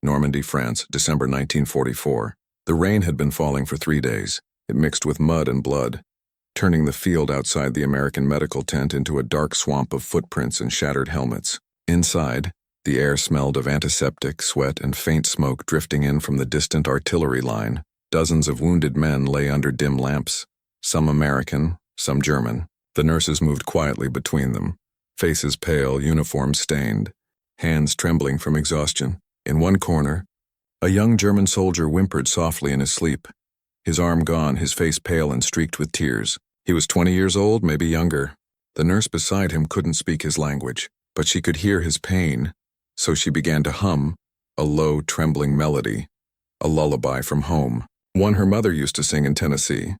Normandy, France, December 1944. The rain had been falling for 3 days. It mixed with mud and blood, turning the field outside the American medical tent into a dark swamp of footprints and shattered helmets. Inside, the air smelled of antiseptic, sweat, and faint smoke drifting in from the distant artillery line. Dozens of wounded men lay under dim lamps, some American, some German. The nurses moved quietly between them, faces pale, uniforms stained, hands trembling from exhaustion. In one corner, a young German soldier whimpered softly in his sleep, his arm gone, his face pale and streaked with tears. He was 20 years old, maybe younger. The nurse beside him couldn't speak his language, but she could hear his pain, so she began to hum a low, trembling melody, a lullaby from home, one her mother used to sing in Tennessee.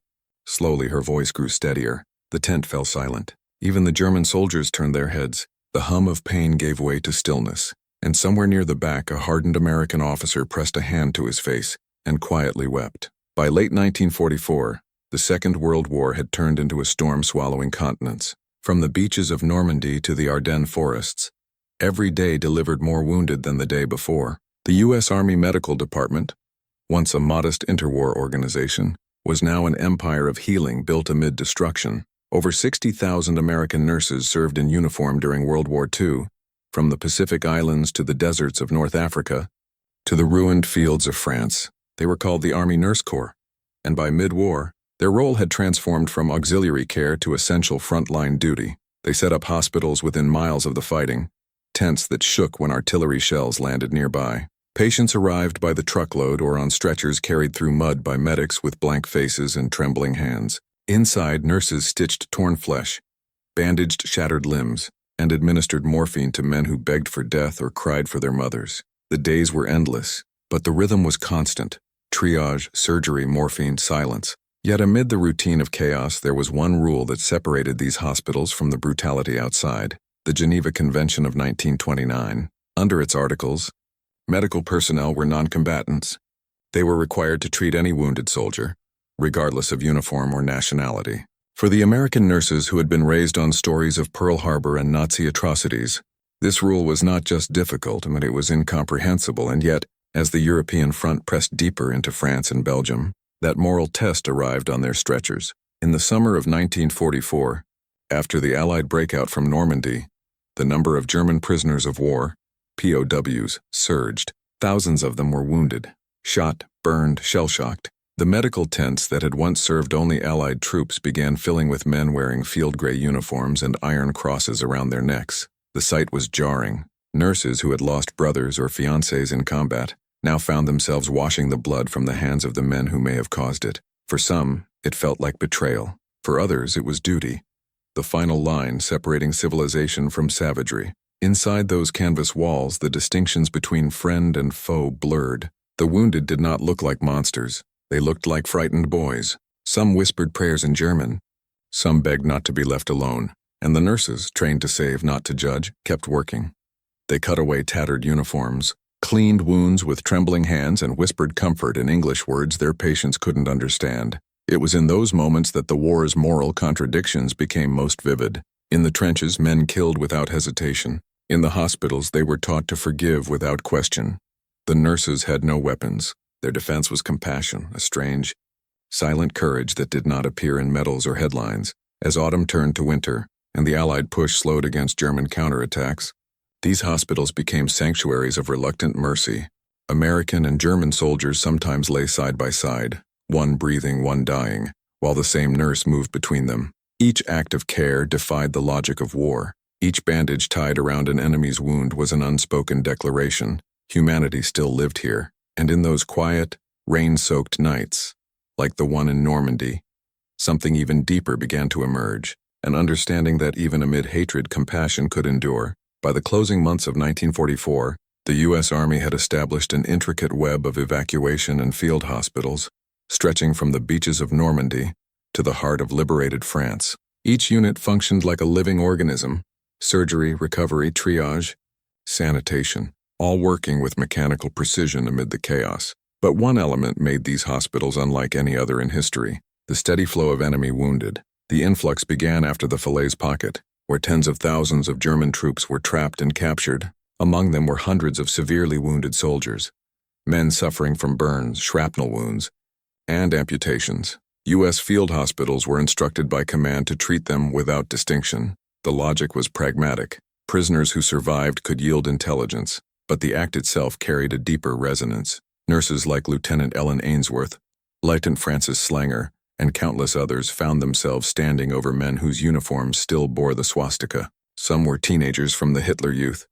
Slowly her voice grew steadier. The tent fell silent. Even the German soldiers turned their heads. The hum of pain gave way to stillness, and somewhere near the back a hardened American officer pressed a hand to his face and quietly wept. By late 1944, the Second World War had turned into a storm swallowing continents. From the beaches of Normandy to the Ardennes forests, every day delivered more wounded than the day before. The U.S. Army Medical Department, once a modest interwar organization, was now an empire of healing built amid destruction. Over 60,000 American nurses served in uniform during World War II, from the Pacific Islands to the deserts of North Africa, to the ruined fields of France. They were called the Army Nurse Corps, and by mid-war, their role had transformed from auxiliary care to essential frontline duty. They set up hospitals within miles of the fighting, tents that shook when artillery shells landed nearby. Patients arrived by the truckload or on stretchers carried through mud by medics with blank faces and trembling hands. Inside, nurses stitched torn flesh, bandaged shattered limbs, and administered morphine to men who begged for death or cried for their mothers. The days were endless, but the rhythm was constant. Triage, surgery, morphine, silence. Yet amid the routine of chaos, there was one rule that separated these hospitals from the brutality outside: the Geneva Convention of 1929. Under its articles, medical personnel were non-combatants. They were required to treat any wounded soldier, regardless of uniform or nationality. For the American nurses who had been raised on stories of Pearl Harbor and Nazi atrocities, this rule was not just difficult, but it was incomprehensible, and yet, as the European front pressed deeper into France and Belgium, that moral test arrived on their stretchers. In the summer of 1944, after the Allied breakout from Normandy, the number of German prisoners of war, POWs, surged. Thousands of them were wounded, shot, burned, shell-shocked. The medical tents that had once served only Allied troops began filling with men wearing field-gray uniforms and iron crosses around their necks. The sight was jarring. Nurses who had lost brothers or fiancés in combat now found themselves washing the blood from the hands of the men who may have caused it. For some, it felt like betrayal. For others, it was duty, the final line separating civilization from savagery. Inside those canvas walls, the distinctions between friend and foe blurred. The wounded did not look like monsters. They looked like frightened boys. Some whispered prayers in German. Some begged not to be left alone. And the nurses, trained to save, not to judge, kept working. They cut away tattered uniforms, cleaned wounds with trembling hands, and whispered comfort in English words their patients couldn't understand. It was in those moments that the war's moral contradictions became most vivid. In the trenches, men killed without hesitation. In the hospitals, they were taught to forgive without question. The nurses had no weapons. Their defense was compassion, a strange, silent courage that did not appear in medals or headlines. As autumn turned to winter, and the Allied push slowed against German counterattacks, these hospitals became sanctuaries of reluctant mercy. American and German soldiers sometimes lay side by side, one breathing, one dying, while the same nurse moved between them. Each act of care defied the logic of war. Each bandage tied around an enemy's wound was an unspoken declaration. Humanity still lived here. And in those quiet, rain-soaked nights, like the one in Normandy, something even deeper began to emerge, an understanding that even amid hatred, compassion could endure. By the closing months of 1944, the U.S. Army had established an intricate web of evacuation and field hospitals, stretching from the beaches of Normandy to the heart of liberated France. Each unit functioned like a living organism: surgery, recovery, triage, sanitation, all working with mechanical precision amid the chaos. But one element made these hospitals unlike any other in history: the steady flow of enemy wounded. The influx began after the Falaise Pocket, where tens of thousands of German troops were trapped and captured. Among them were hundreds of severely wounded soldiers. men suffering from burns, shrapnel wounds, and amputations. U.S. field hospitals were instructed by command to treat them without distinction. The logic was pragmatic. Prisoners who survived could yield intelligence, but the act itself carried a deeper resonance. Nurses like Lieutenant Ellen Ainsworth, Lieutenant Francis Slanger, and countless others found themselves standing over men whose uniforms still bore the swastika. Some were teenagers from the Hitler Youth.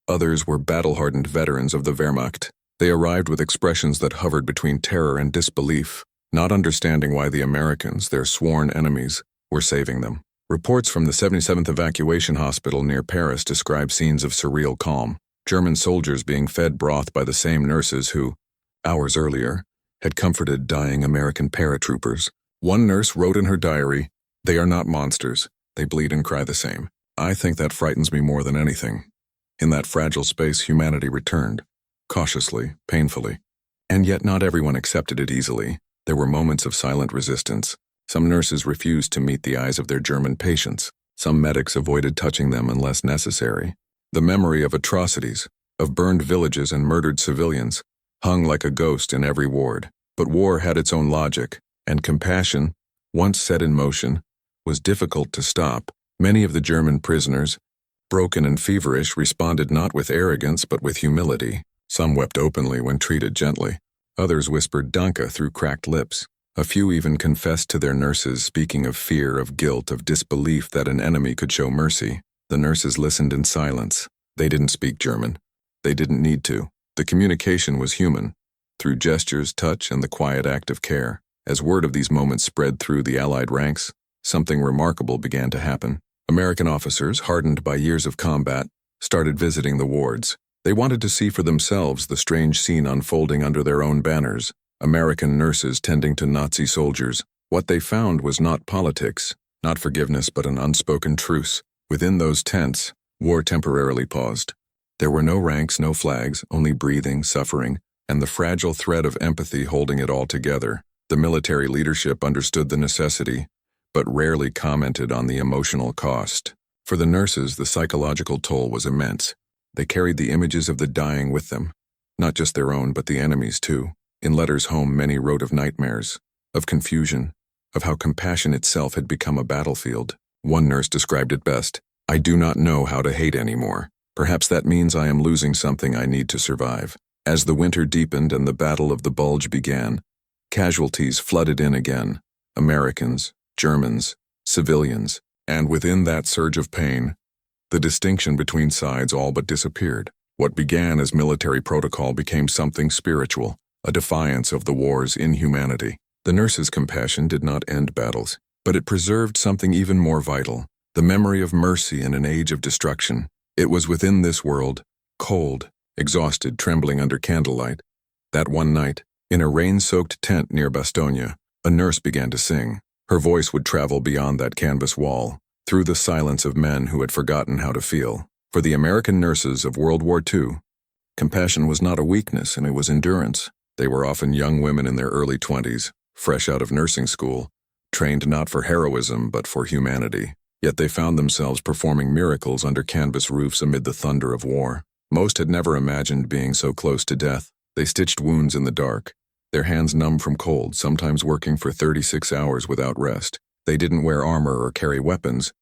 Others were battle-hardened veterans of the Wehrmacht. They arrived with expressions that hovered between terror and disbelief, not understanding why the Americans, their sworn enemies, were saving them. Reports from the 77th Evacuation Hospital near Paris describe scenes of surreal calm. German soldiers being fed broth by the same nurses who, hours earlier, had comforted dying American paratroopers. One nurse wrote in her diary, "They are not monsters. They bleed and cry the same." I think that frightens me more than anything. In that fragile space, humanity returned, cautiously, painfully. And yet not everyone accepted it easily. There were moments of silent resistance. Some nurses refused to meet the eyes of their German patients. Some medics avoided touching them unless necessary. The memory of atrocities, of burned villages and murdered civilians, hung like a ghost in every ward. But war had its own logic, and compassion, once set in motion, was difficult to stop. Many of the German prisoners, broken and feverish, responded not with arrogance but with humility. Some wept openly when treated gently. Others whispered "Danke" through cracked lips. A few even confessed to their nurses, speaking of fear, of guilt, of disbelief that an enemy could show mercy. The nurses listened in silence. They didn't speak German. They didn't need to. The communication was human, through gestures, touch, and the quiet act of care. As word of these moments spread through the Allied ranks, something remarkable began to happen. American officers, hardened by years of combat, started visiting the wards. They wanted to see for themselves the strange scene unfolding under their own banners. American nurses tending to Nazi soldiers. What they found was not politics, not forgiveness, but an unspoken truce. Within those tents, war temporarily paused. There were no ranks, no flags, only breathing, suffering, and the fragile thread of empathy holding it all together. The military leadership understood the necessity, but rarely commented on the emotional cost. For the nurses, the psychological toll was immense. They carried the images of the dying with them, not just their own, but the enemy's too. In letters home, many wrote of nightmares, of confusion, of how compassion itself had become a battlefield. One nurse described it best: "I do not know how to hate anymore. Perhaps that means I am losing something I need to survive." As the winter deepened and the Battle of the Bulge began, casualties flooded in again. Americans, Germans, civilians, and within that surge of pain, the distinction between sides all but disappeared. What began as military protocol became something spiritual, a defiance of the war's inhumanity. The nurses' compassion did not end battles, but it preserved something even more vital, the memory of mercy in an age of destruction. It was within this world, cold, exhausted, trembling under candlelight. That one night, in a rain-soaked tent near Bastogne, a nurse began to sing. Her voice would travel beyond that canvas wall, through the silence of men who had forgotten how to feel. For the American nurses of World War II, compassion was not a weakness, and it was endurance. They were often young women in their early 20s, fresh out of nursing school, trained not for heroism but for humanity. Yet they found themselves performing miracles under canvas roofs amid the thunder of war. Most had never imagined being so close to death. They stitched wounds in the dark, their hands numb from cold, sometimes working for 36 hours without rest. They didn't wear armor or carry weapons.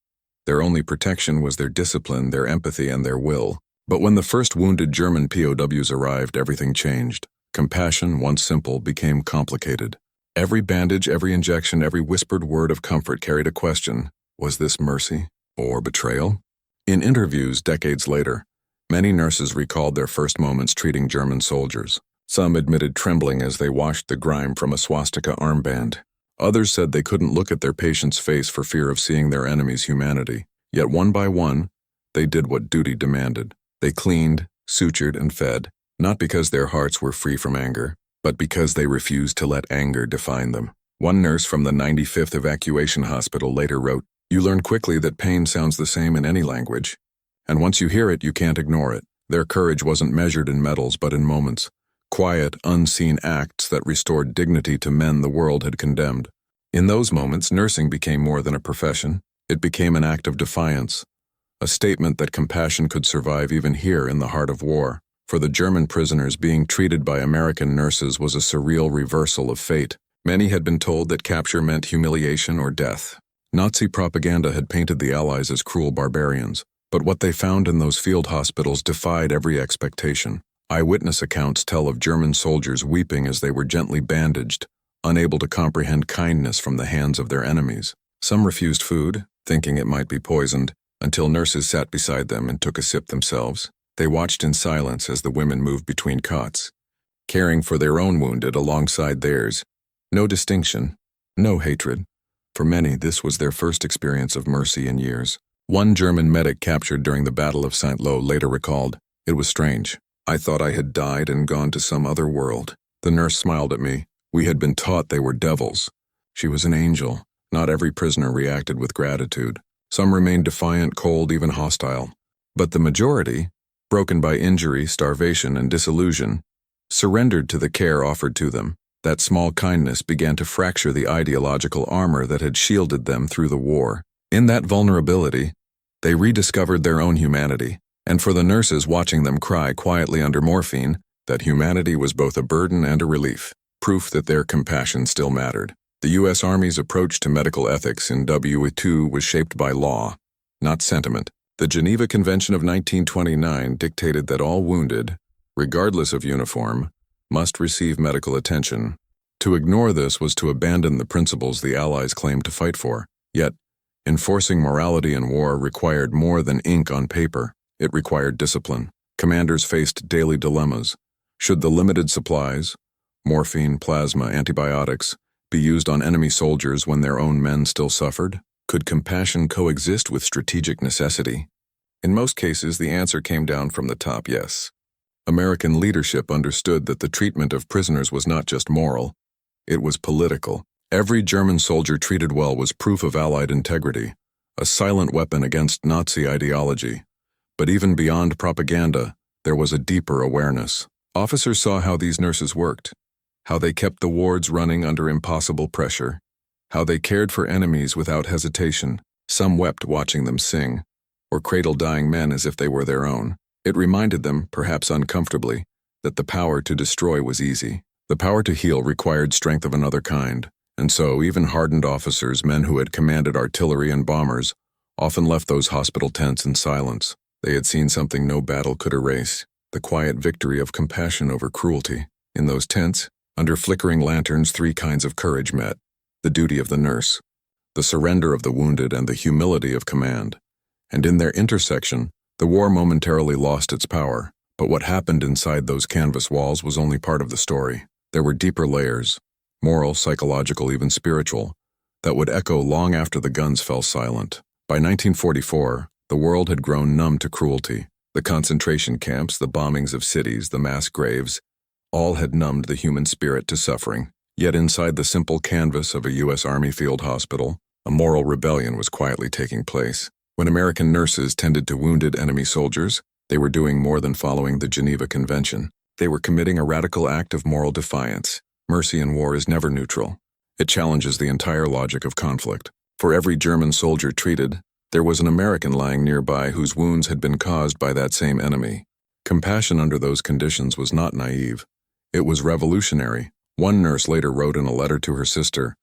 Their only protection was their discipline, their empathy, and their will. But when the first wounded German POWs arrived, everything changed. Compassion, once simple, became complicated. Every bandage, every injection, every whispered word of comfort carried a question. Was this mercy or betrayal? In interviews decades later, many nurses recalled their first moments treating German soldiers. Some admitted trembling as they washed the grime from a swastika armband. Others said they couldn't look at their patient's face for fear of seeing their enemy's humanity. Yet one by one, they did what duty demanded. They cleaned, sutured, and fed, not because their hearts were free from anger, but because they refused to let anger define them. One nurse from the 95th Evacuation Hospital later wrote, "You learn quickly that pain sounds the same in any language. And once you hear it, you can't ignore it." Their courage wasn't measured in medals, but in moments. Quiet, unseen acts that restored dignity to men the world had condemned. In those moments, nursing became more than a profession. It became an act of defiance, a statement that compassion could survive even here in the heart of war. For the German prisoners, being treated by American nurses was a surreal reversal of fate. Many had been told that capture meant humiliation or death. Nazi propaganda had painted the Allies as cruel barbarians, but what they found in those field hospitals defied every expectation. Eyewitness accounts tell of German soldiers weeping as they were gently bandaged, unable to comprehend kindness from the hands of their enemies. Some refused food, thinking it might be poisoned, until nurses sat beside them and took a sip themselves. They watched in silence as the women moved between cots, caring for their own wounded alongside theirs. No distinction, no hatred. For many, this was their first experience of mercy in years. One German medic captured during the Battle of Saint-Lô later recalled, "It was strange. I thought I had died and gone to some other world." The nurse smiled at me. We had been taught they were devils. She was an angel. Not every prisoner reacted with gratitude. Some remained defiant, cold, even hostile. But the majority, broken by injury, starvation, and disillusion, surrendered to the care offered to them. That small kindness began to fracture the ideological armor that had shielded them through the war. In that vulnerability, they rediscovered their own humanity. And for the nurses watching them cry quietly under morphine, that humanity was both a burden and a relief, proof that their compassion still mattered. The U.S. Army's approach to medical ethics in WE2 was shaped by law, not sentiment. The Geneva Convention of 1929 dictated that all wounded, regardless of uniform, must receive medical attention. To ignore this was to abandon the principles the Allies claimed to fight for. Yet, enforcing morality in war required more than ink on paper. It required discipline. Commanders faced daily dilemmas. Should the limited supplies, morphine, plasma, antibiotics, be used on enemy soldiers when their own men still suffered? Could compassion coexist with strategic necessity? In most cases, the answer came down from the top, yes. American leadership understood that the treatment of prisoners was not just moral, it was political. Every German soldier treated well was proof of Allied integrity, a silent weapon against Nazi ideology. But even beyond propaganda, there was a deeper awareness. Officers saw how these nurses worked, how they kept the wards running under impossible pressure, how they cared for enemies without hesitation. Some wept watching them sing, or cradle dying men as if they were their own. It reminded them, perhaps uncomfortably, that the power to destroy was easy. The power to heal required strength of another kind, and so even hardened officers, men who had commanded artillery and bombers, often left those hospital tents in silence. They had seen something no battle could erase, the quiet victory of compassion over cruelty. In those tents, under flickering lanterns, three kinds of courage met: the duty of the nurse, the surrender of the wounded, and the humility of command. And in their intersection, the war momentarily lost its power. But what happened inside those canvas walls was only part of the story. There were deeper layers, moral, psychological, even spiritual, that would echo long after the guns fell silent. By 1944, the world had grown numb to cruelty. The concentration camps, the bombings of cities, the mass graves, all had numbed the human spirit to suffering. Yet inside the simple canvas of a U.S. Army field hospital, a moral rebellion was quietly taking place. When American nurses tended to wounded enemy soldiers, they were doing more than following the Geneva Convention. They were committing a radical act of moral defiance. Mercy in war is never neutral. It challenges the entire logic of conflict. For every German soldier treated, there was an American lying nearby whose wounds had been caused by that same enemy. Compassion under those conditions was not naive. It was revolutionary. One nurse later wrote in a letter to her sister,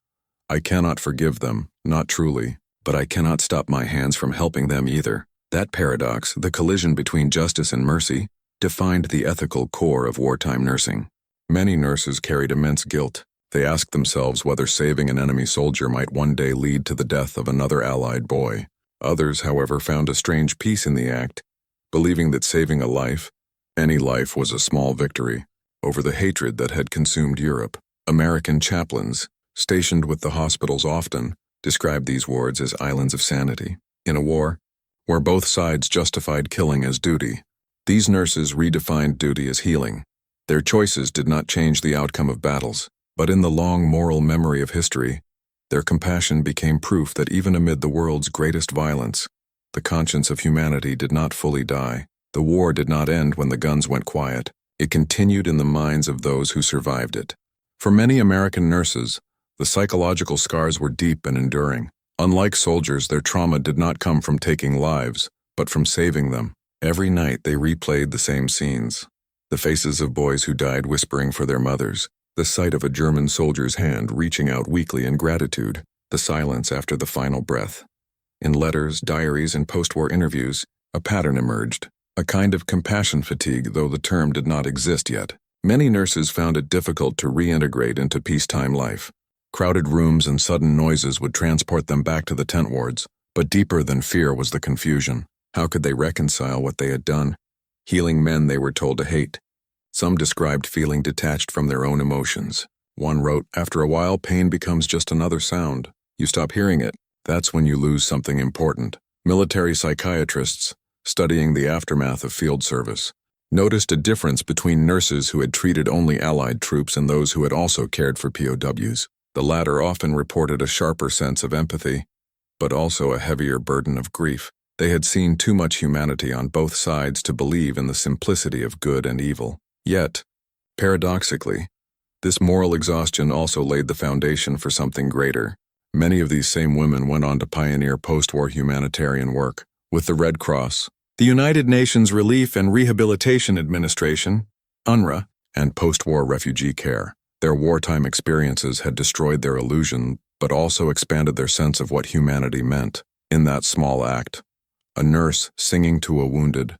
"I cannot forgive them, not truly, but I cannot stop my hands from helping them either." That paradox, the collision between justice and mercy, defined the ethical core of wartime nursing. Many nurses carried immense guilt. They asked themselves whether saving an enemy soldier might one day lead to the death of another Allied boy. Others, however, found a strange peace in the act, believing that saving a life, any life, was a small victory over the hatred that had consumed Europe. American chaplains, stationed with the hospitals, often described these wards as islands of sanity. In a war where both sides justified killing as duty, these nurses redefined duty as healing. Their choices did not change the outcome of battles, but in the long moral memory of history, their compassion became proof that even amid the world's greatest violence, the conscience of humanity did not fully die. The war did not end when the guns went quiet. It continued in the minds of those who survived it. For many American nurses, the psychological scars were deep and enduring. Unlike soldiers, their trauma did not come from taking lives, but from saving them. Every night they replayed the same scenes. The faces of boys who died whispering for their mothers, the sight of a German soldier's hand reaching out weakly in gratitude, the silence after the final breath. In letters, diaries, and post-war interviews, a pattern emerged, a kind of compassion fatigue, though the term did not exist yet. Many nurses found it difficult to reintegrate into peacetime life. Crowded rooms and sudden noises would transport them back to the tent wards, but deeper than fear was the confusion. How could they reconcile what they had done? Healing men they were told to hate. Some described feeling detached from their own emotions. One wrote, "After a while, pain becomes just another sound. You stop hearing it. That's when you lose something important." Military psychiatrists, studying the aftermath of field service, noticed a difference between nurses who had treated only Allied troops and those who had also cared for POWs. The latter often reported a sharper sense of empathy, but also a heavier burden of grief. They had seen too much humanity on both sides to believe in the simplicity of good and evil. Yet, paradoxically, this moral exhaustion also laid the foundation for something greater. Many of these same women went on to pioneer post-war humanitarian work. With the Red Cross, the United Nations Relief and Rehabilitation Administration, UNRWA, and post-war refugee care. Their wartime experiences had destroyed their illusion, but also expanded their sense of what humanity meant. In that small act, a nurse singing to a wounded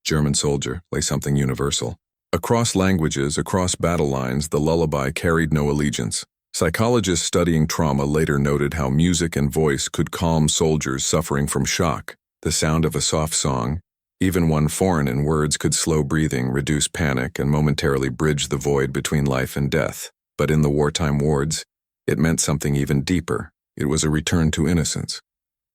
German soldier lay something universal. Across languages, across battle lines, the lullaby carried no allegiance. Psychologists studying trauma later noted how music and voice could calm soldiers suffering from shock. The sound of a soft song, even one foreign in words, could slow breathing, reduce panic, and momentarily bridge the void between life and death. But in the wartime wards, it meant something even deeper. It was a return to innocence,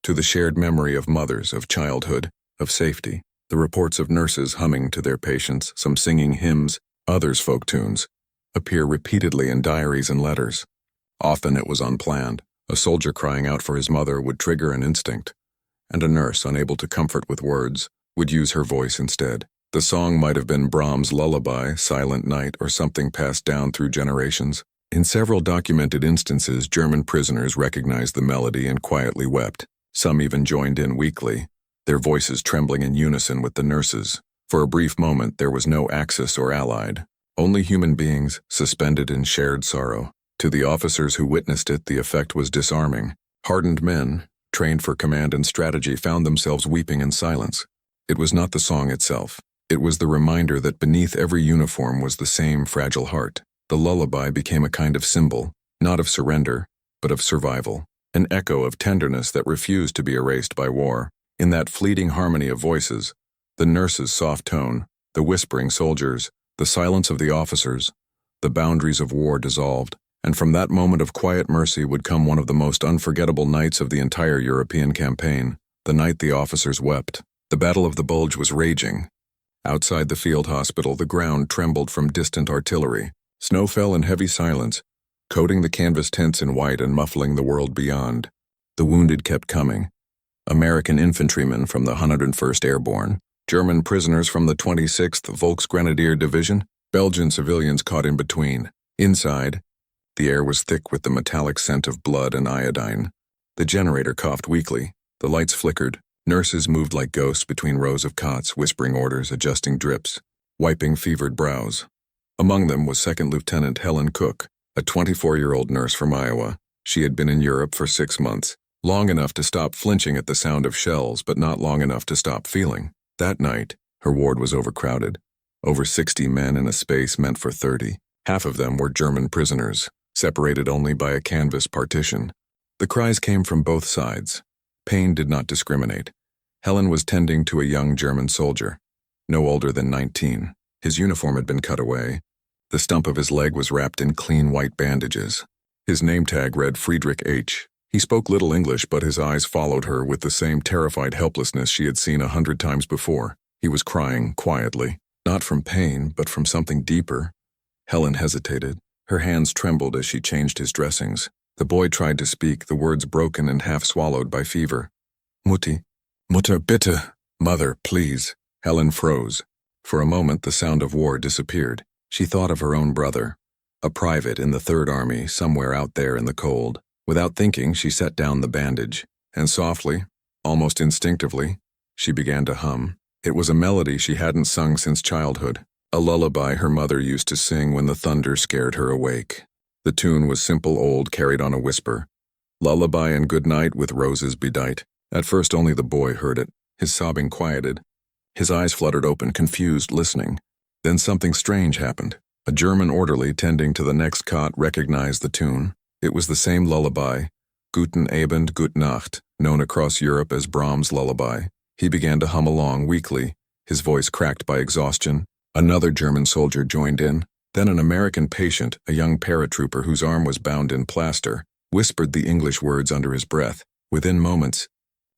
to the shared memory of mothers, of childhood, of safety. The reports of nurses humming to their patients, some singing hymns, others folk tunes, appear repeatedly in diaries and letters. Often it was unplanned. A soldier crying out for his mother would trigger an instinct, and a nurse, unable to comfort with words, would use her voice instead. The song might have been Brahms' Lullaby, Silent Night, or something passed down through generations. In several documented instances, German prisoners recognized the melody and quietly wept. Some even joined in weakly, their voices trembling in unison with the nurses. For a brief moment, there was no Axis or Allied, only human beings suspended in shared sorrow. To the officers who witnessed it, the effect was disarming. Hardened men, trained for command and strategy, found themselves weeping in silence. It was not the song itself. It was the reminder that beneath every uniform was the same fragile heart. The lullaby became a kind of symbol, not of surrender, but of survival, an echo of tenderness that refused to be erased by war. In that fleeting harmony of voices, the nurse's soft tone, the whispering soldiers, the silence of the officers, the boundaries of war dissolved, and from that moment of quiet mercy would come one of the most unforgettable nights of the entire European campaign, the night the officers wept. The Battle of the Bulge was raging. Outside the field hospital, the ground trembled from distant artillery. Snow fell in heavy silence, coating the canvas tents in white and muffling the world beyond. The wounded kept coming. American infantrymen from the 101st Airborne, German prisoners from the 26th Volksgrenadier Division, Belgian civilians caught in between. Inside, the air was thick with the metallic scent of blood and iodine. The generator coughed weakly. The lights flickered. Nurses moved like ghosts between rows of cots, whispering orders, adjusting drips, wiping fevered brows. Among them was Second Lieutenant Helen Cook, a 24-year-old nurse from Iowa. She had been in Europe for 6 months, long enough to stop flinching at the sound of shells, but not long enough to stop feeling. That night, her ward was overcrowded. Over 60 men in a space meant for 30. Half of them were German prisoners, separated only by a canvas partition. The cries came from both sides. Pain did not discriminate. Helen was tending to a young German soldier, no older than 19. His uniform had been cut away. The stump of his leg was wrapped in clean white bandages. His name tag read Friedrich H. He spoke little English, but his eyes followed her with the same terrified helplessness she had seen 100 times before. He was crying quietly, not from pain, but from something deeper. Helen hesitated. Her hands trembled as she changed his dressings. The boy tried to speak, the words broken and half-swallowed by fever. Mutter, bitte. Mother, please. Helen froze. For a moment, the sound of war disappeared. She thought of her own brother, a private in the Third Army, somewhere out there in the cold. Without thinking, she set down the bandage, and softly, almost instinctively, she began to hum. It was a melody she hadn't sung since childhood, a lullaby her mother used to sing when the thunder scared her awake. The tune was simple old, carried on a whisper. Lullaby and good night with roses bedight. At first only the boy heard it. His sobbing quieted. His eyes fluttered open, confused, listening. Then something strange happened. A German orderly tending to the next cot recognized the tune. It was the same lullaby, Guten Abend, Gute Nacht, known across Europe as Brahms' lullaby. He began to hum along weakly, his voice cracked by exhaustion. Another German soldier joined in. Then an American patient, a young paratrooper whose arm was bound in plaster, whispered the English words under his breath. Within moments,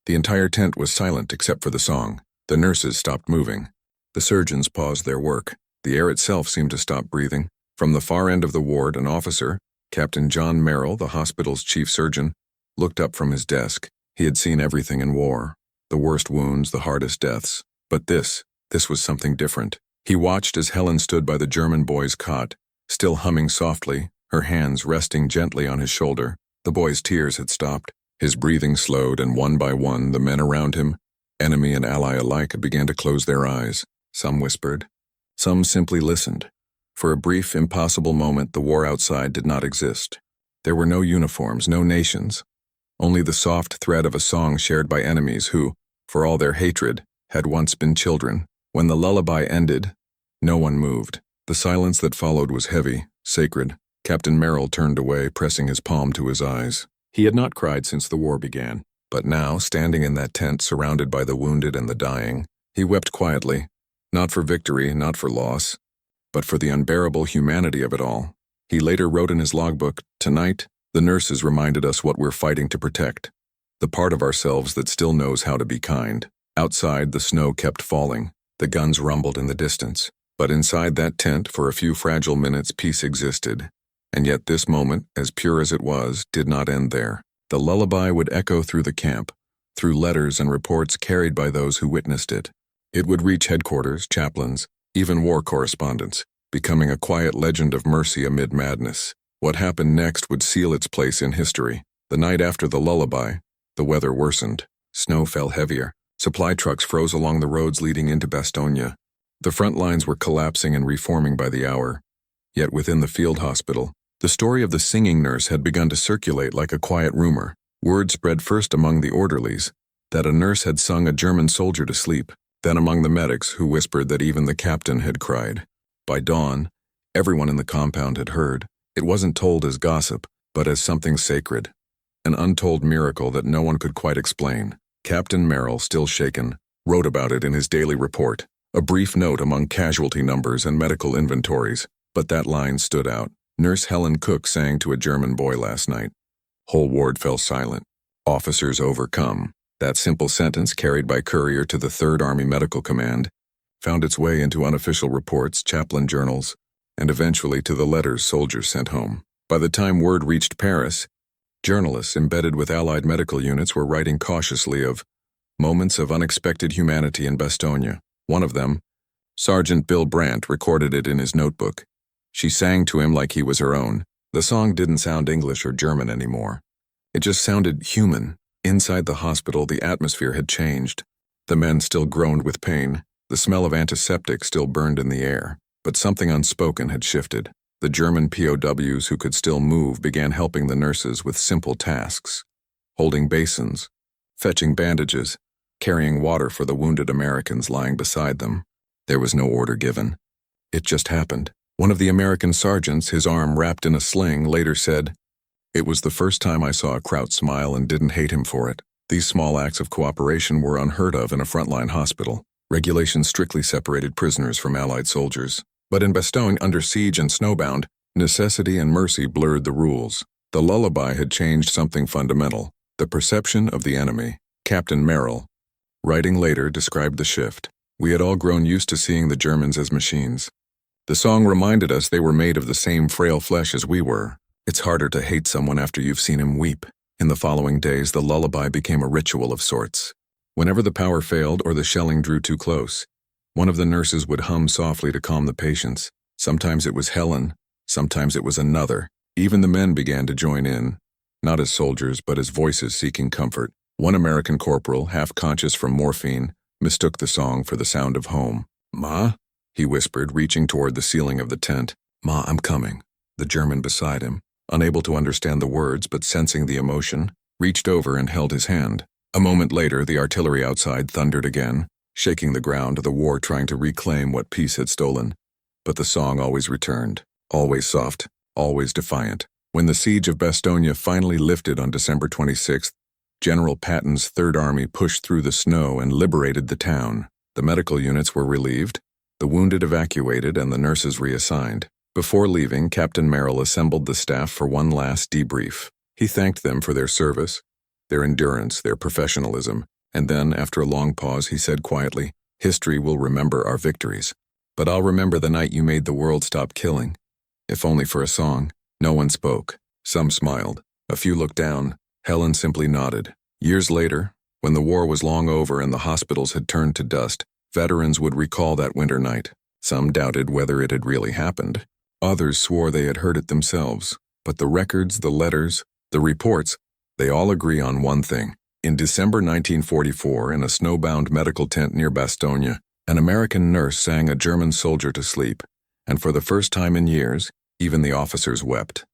the entire tent was silent except for the song. The nurses stopped moving. The surgeons paused their work. The air itself seemed to stop breathing. From the far end of the ward, an officer, Captain John Merrill, the hospital's chief surgeon, looked up from his desk. He had seen everything in war. The worst wounds, the hardest deaths. But this was something different. He watched as Helen stood by the German boy's cot, still humming softly, her hands resting gently on his shoulder. The boy's tears had stopped. His breathing slowed, and one by one, the men around him, enemy and ally alike, began to close their eyes. Some whispered. Some simply listened. For a brief, impossible moment, the war outside did not exist. There were no uniforms, no nations. Only the soft thread of a song shared by enemies who, for all their hatred, had once been children. When the lullaby ended, no one moved. The silence that followed was heavy, sacred. Captain Merrill turned away, pressing his palm to his eyes. He had not cried since the war began, but now, standing in that tent surrounded by the wounded and the dying, he wept quietly, not for victory, not for loss, but for the unbearable humanity of it all. He later wrote in his logbook, "Tonight, the nurses reminded us what we're fighting to protect, the part of ourselves that still knows how to be kind." Outside, the snow kept falling. The guns rumbled in the distance. But inside that tent, for a few fragile minutes, peace existed. And yet this moment, as pure as it was, did not end there. The lullaby would echo through the camp, through letters and reports carried by those who witnessed it. It would reach headquarters, chaplains, even war correspondents, becoming a quiet legend of mercy amid madness. What happened next would seal its place in history. The night after the lullaby, the weather worsened. Snow fell heavier. Supply trucks froze along the roads leading into Bastogne. The front lines were collapsing and reforming by the hour. Yet within the field hospital, the story of the singing nurse had begun to circulate like a quiet rumor. Word spread first among the orderlies that a nurse had sung a German soldier to sleep, then among the medics who whispered that even the captain had cried. By dawn, everyone in the compound had heard. It wasn't told as gossip, but as something sacred, an untold miracle that no one could quite explain. Captain Merrill, still shaken, wrote about it in his daily report, a brief note among casualty numbers and medical inventories, but that line stood out. Nurse Helen Cook sang to a German boy last night. Whole ward fell silent. Officers overcome. That simple sentence, carried by courier to the 3rd Army Medical Command, found its way into unofficial reports, chaplain journals, and eventually to the letters soldiers sent home. By the time word reached Paris, journalists embedded with Allied medical units were writing cautiously of moments of unexpected humanity in Bastogne. One of them, Sergeant Bill Brandt, recorded it in his notebook. She sang to him like he was her own. The song didn't sound English or German anymore. It just sounded human. Inside the hospital, the atmosphere had changed. The men still groaned with pain. The smell of antiseptic still burned in the air. But something unspoken had shifted. The German POWs who could still move began helping the nurses with simple tasks. Holding basins, fetching bandages, carrying water for the wounded Americans lying beside them. There was no order given. It just happened. One of the American sergeants, his arm wrapped in a sling, later said, "It was the first time I saw a Kraut smile and didn't hate him for it." These small acts of cooperation were unheard of in a frontline hospital. Regulations strictly separated prisoners from Allied soldiers. But in Bastogne, under siege and snowbound, necessity and mercy blurred the rules. The lullaby had changed something fundamental, the perception of the enemy. Captain Merrill, writing later, described the shift. "We had all grown used to seeing the Germans as machines. The song reminded us they were made of the same frail flesh as we were. It's harder to hate someone after you've seen him weep." In the following days, the lullaby became a ritual of sorts. Whenever the power failed or the shelling drew too close, one of the nurses would hum softly to calm the patients. Sometimes it was Helen, sometimes it was another. Even the men began to join in, not as soldiers, but as voices seeking comfort. One American corporal, half conscious from morphine, mistook the song for the sound of home. "Ma?" he whispered, reaching toward the ceiling of the tent. "Ma, I'm coming." The German beside him, unable to understand the words but sensing the emotion, reached over and held his hand. A moment later, the artillery outside thundered again, shaking the ground, the war trying to reclaim what peace had stolen. But the song always returned, always soft, always defiant. When the siege of Bastogne finally lifted on December 26th, General Patton's Third Army pushed through the snow and liberated the town. The medical units were relieved, the wounded evacuated, and the nurses reassigned. Before leaving, Captain Merrill assembled the staff for one last debrief. He thanked them for their service, their endurance, their professionalism, and then, after a long pause, he said quietly, "History will remember our victories. But I'll remember the night you made the world stop killing. If only for a song." No one spoke. Some smiled. A few looked down. Helen simply nodded. Years later, when the war was long over and the hospitals had turned to dust, veterans would recall that winter night. Some doubted whether it had really happened. Others swore they had heard it themselves. But the records, the letters, the reports, they all agree on one thing. In December 1944, in a snowbound medical tent near Bastogne, an American nurse sang a German soldier to sleep, and for the first time in years, even the officers wept.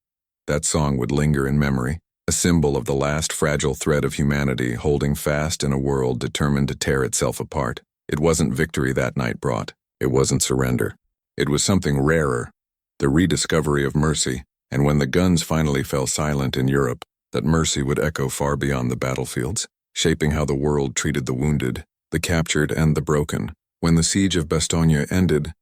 That song would linger in memory, a symbol of the last fragile thread of humanity holding fast in a world determined to tear itself apart. It wasn't victory that night brought. It wasn't surrender. It was something rarer, the rediscovery of mercy, and when the guns finally fell silent in Europe, that mercy would echo far beyond the battlefields, shaping how the world treated the wounded, the captured, and the broken. When the siege of Bastogne ended,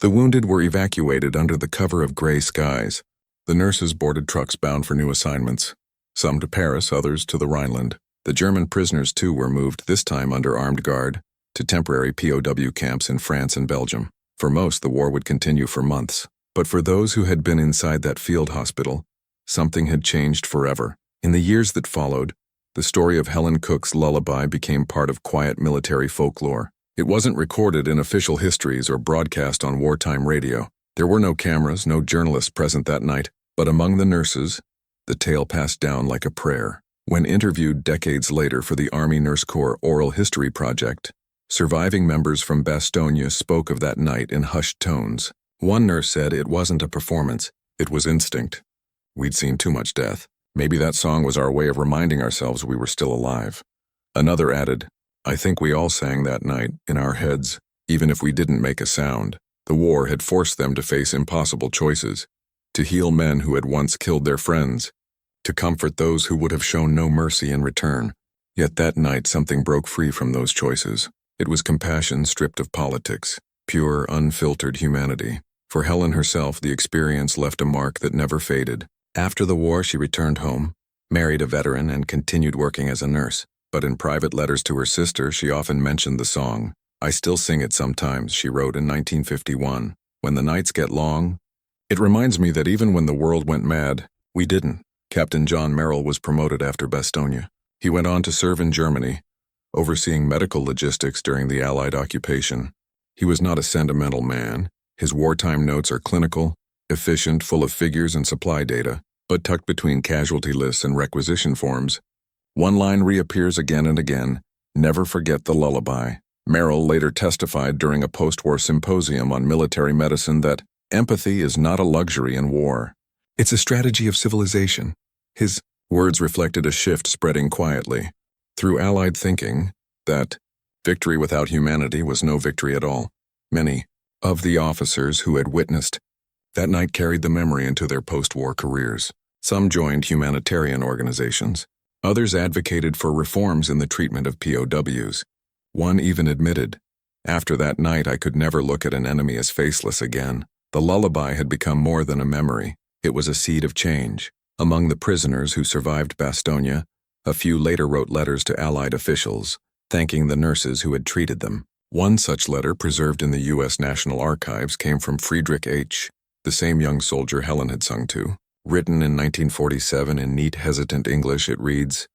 the wounded were evacuated under the cover of gray skies. The nurses boarded trucks bound for new assignments, some to Paris, others to the Rhineland. The German prisoners, too, were moved, this time under armed guard, to temporary POW camps in France and Belgium. For most, the war would continue for months. But for those who had been inside that field hospital, something had changed forever. In the years that followed, the story of Helen Cook's lullaby became part of quiet military folklore. It wasn't recorded in official histories or broadcast on wartime radio. There were no cameras, no journalists present that night, but among the nurses, the tale passed down like a prayer. When interviewed decades later for the Army Nurse Corps Oral History Project, surviving members from Bastogne spoke of that night in hushed tones. One nurse said it wasn't a performance, it was instinct. We'd seen too much death. Maybe that song was our way of reminding ourselves we were still alive. Another added, "I think we all sang that night, in our heads, even if we didn't make a sound." The war had forced them to face impossible choices, to heal men who had once killed their friends, to comfort those who would have shown no mercy in return. Yet that night something broke free from those choices. It was compassion stripped of politics, pure, unfiltered humanity. For Helen herself, the experience left a mark that never faded. After the war, she returned home, married a veteran, and continued working as a nurse. But in private letters to her sister, she often mentioned the song. "I still sing it sometimes," she wrote in 1951. "When the nights get long, it reminds me that even when the world went mad, we didn't." Captain John Merrill was promoted after Bastogne. He went on to serve in Germany, overseeing medical logistics during the Allied occupation. He was not a sentimental man. His wartime notes are clinical, efficient, full of figures and supply data, but tucked between casualty lists and requisition forms, one line reappears again and again: "Never forget the lullaby." Merrill later testified during a post-war symposium on military medicine that empathy is not a luxury in war. It's a strategy of civilization. His words reflected a shift spreading quietly through Allied thinking that victory without humanity was no victory at all. Many of the officers who had witnessed that night carried the memory into their post-war careers. Some joined humanitarian organizations. Others advocated for reforms in the treatment of POWs. One even admitted, "After that night, I could never look at an enemy as faceless again." The lullaby had become more than a memory. It was a seed of change. Among the prisoners who survived Bastogne, a few later wrote letters to Allied officials, thanking the nurses who had treated them. One such letter, preserved in the U.S. National Archives, came from Friedrich H., the same young soldier Helen had sung to. Written in 1947 in neat, hesitant English, it reads,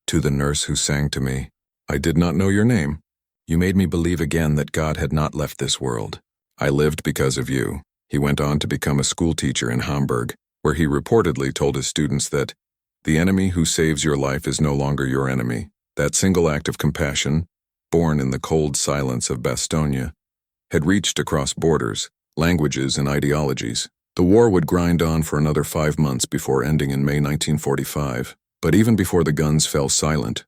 "To the nurse who sang to me, I did not know your name. You made me believe again that God had not left this world. I lived because of you." He went on to become a schoolteacher in Hamburg, where he reportedly told his students that the enemy who saves your life is no longer your enemy. That single act of compassion, born in the cold silence of Bastogne, had reached across borders, languages, and ideologies. The war would grind on for another 5 months before ending in May 1945. But even before the guns fell silent,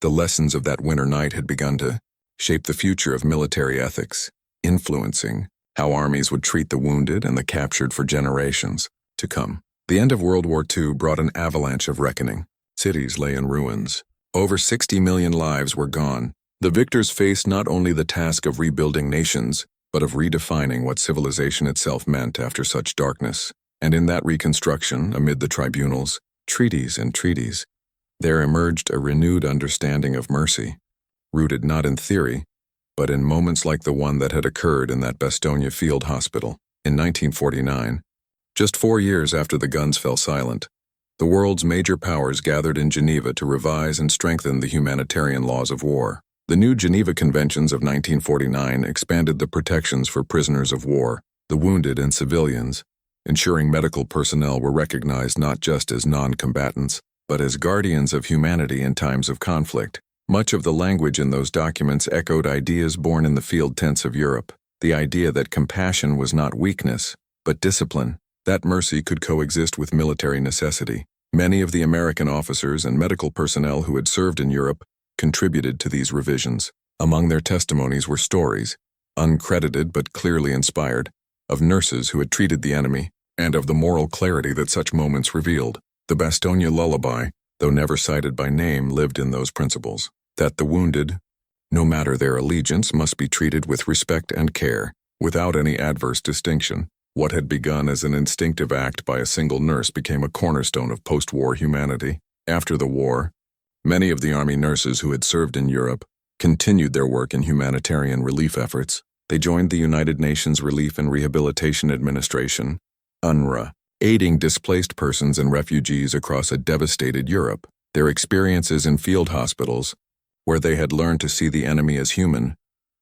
the lessons of that winter night had begun to shape the future of military ethics, influencing how armies would treat the wounded and the captured for generations to come. The end of World War II brought an avalanche of reckoning. Cities lay in ruins. Over 60 million lives were gone. The victors faced not only the task of rebuilding nations, but of redefining what civilization itself meant after such darkness. And in that reconstruction, amid the tribunals, treaties and treaties, there emerged a renewed understanding of mercy, rooted not in theory, but in moments like the one that had occurred in that Bastogne field hospital in 1949. Just 4 years after the guns fell silent, the world's major powers gathered in Geneva to revise and strengthen the humanitarian laws of war. The new Geneva Conventions of 1949 expanded the protections for prisoners of war, the wounded and civilians, ensuring medical personnel were recognized not just as non-combatants, but as guardians of humanity in times of conflict. Much of the language in those documents echoed ideas born in the field tents of Europe, the idea that compassion was not weakness, but discipline, that mercy could coexist with military necessity. Many of the American officers and medical personnel who had served in Europe contributed to these revisions. Among their testimonies were stories, uncredited but clearly inspired, of nurses who had treated the enemy, and of the moral clarity that such moments revealed. The Bastogne lullaby, though never cited by name, lived in those principles, that the wounded, no matter their allegiance, must be treated with respect and care, without any adverse distinction. What had begun as an instinctive act by a single nurse became a cornerstone of post-war humanity. After the war, many of the Army nurses who had served in Europe continued their work in humanitarian relief efforts. They joined the United Nations Relief and Rehabilitation Administration, UNRWA, aiding displaced persons and refugees across a devastated Europe. Their experiences in field hospitals, where they had learned to see the enemy as human,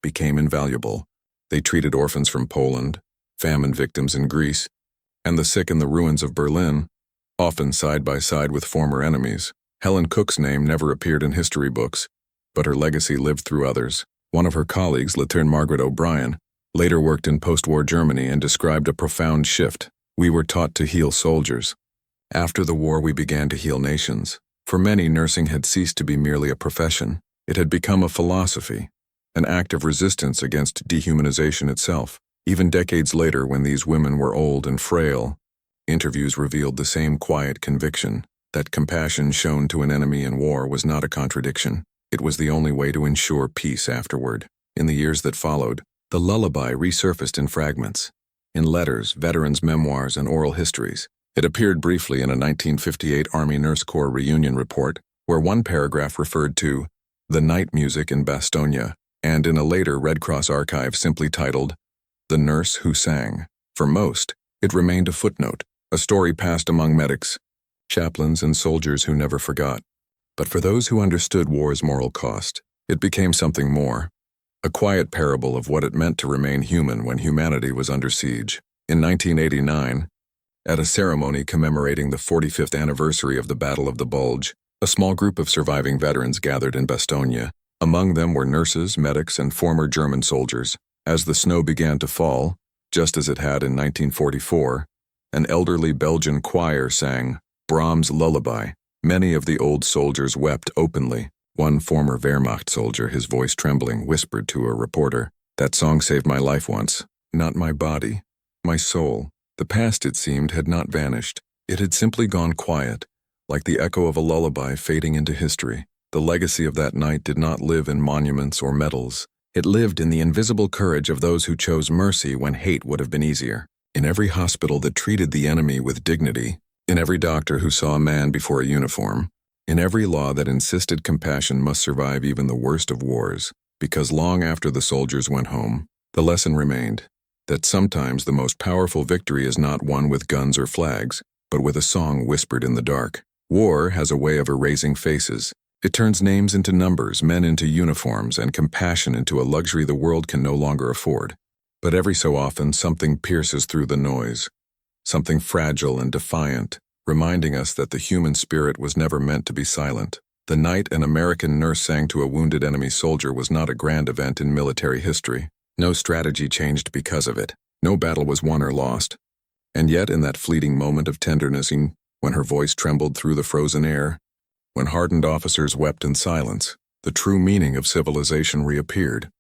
became invaluable. They treated orphans from Poland, famine victims in Greece, and the sick in the ruins of Berlin, often side by side with former enemies. Helen Cook's name never appeared in history books, but her legacy lived through others. One of her colleagues, Lieutenant Margaret O'Brien, later worked in post-war Germany and described a profound shift. We were taught to heal soldiers. After the war, we began to heal nations. For many, nursing had ceased to be merely a profession. It had become a philosophy, an act of resistance against dehumanization itself. Even decades later, when these women were old and frail, interviews revealed the same quiet conviction that compassion shown to an enemy in war was not a contradiction. It was the only way to ensure peace afterward. In the years that followed, the lullaby resurfaced in fragments, in letters, veterans' memoirs, and oral histories. It appeared briefly in a 1958 Army Nurse Corps reunion report, where one paragraph referred to the night music in Bastogne, and in a later Red Cross archive simply titled, The Nurse Who Sang. For most, it remained a footnote, a story passed among medics, chaplains, and soldiers who never forgot. But for those who understood war's moral cost, it became something more, a quiet parable of what it meant to remain human when humanity was under siege. In 1989, at a ceremony commemorating the 45th anniversary of the Battle of the Bulge, a small group of surviving veterans gathered in Bastogne. Among them were nurses, medics, and former German soldiers. As the snow began to fall, just as it had in 1944, an elderly Belgian choir sang Brahms' Lullaby. Many of the old soldiers wept openly. One former Wehrmacht soldier, his voice trembling, whispered to a reporter, "That song saved my life once. Not my body, my soul." The past, it seemed, had not vanished. It had simply gone quiet, like the echo of a lullaby fading into history. The legacy of that night did not live in monuments or medals. It lived in the invisible courage of those who chose mercy when hate would have been easier. In every hospital that treated the enemy with dignity, in every doctor who saw a man before a uniform, in every law that insisted compassion must survive even the worst of wars, because long after the soldiers went home, the lesson remained that sometimes the most powerful victory is not won with guns or flags, but with a song whispered in the dark. War has a way of erasing faces. It turns names into numbers, men into uniforms, and compassion into a luxury the world can no longer afford. But every so often, something pierces through the noise, something fragile and defiant, reminding us that the human spirit was never meant to be silent. The night an American nurse sang to a wounded enemy soldier was not a grand event in military history. No strategy changed because of it. No battle was won or lost. And yet, in that fleeting moment of tenderness, when her voice trembled through the frozen air, when hardened officers wept in silence, the true meaning of civilization reappeared.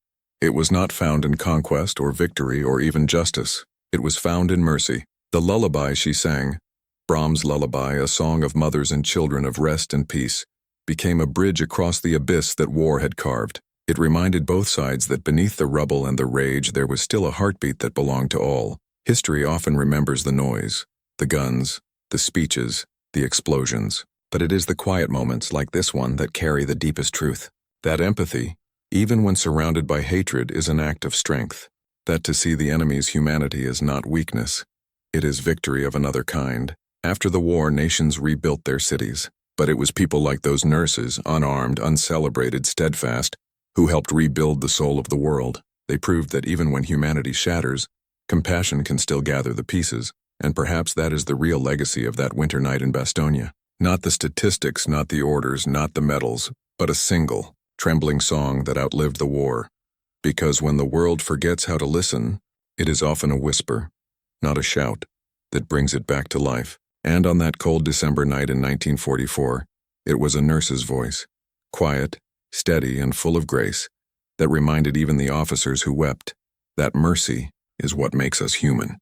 It was not found in conquest or victory or even justice. It was found in mercy. The lullaby she sang, Brahms' lullaby, a song of mothers and children of rest and peace, became a bridge across the abyss that war had carved. It reminded both sides that beneath the rubble and the rage there was still a heartbeat that belonged to all. History often remembers the noise, the guns, the speeches, the explosions. But it is the quiet moments like this one that carry the deepest truth. That empathy, even when surrounded by hatred, is an act of strength. That to see the enemy's humanity is not weakness. It is victory of another kind. After the war, nations rebuilt their cities. But it was people like those nurses, unarmed, uncelebrated, steadfast, who helped rebuild the soul of the world. They proved that even when humanity shatters, compassion can still gather the pieces, and perhaps that is the real legacy of that winter night in Bastogne. Not the statistics, not the orders, not the medals, but a single, trembling song that outlived the war. Because when the world forgets how to listen, it is often a whisper, not a shout, that brings it back to life. And on that cold December night in 1944, it was a nurse's voice, quiet, steady, and full of grace, that reminded even the officers who wept that mercy is what makes us human.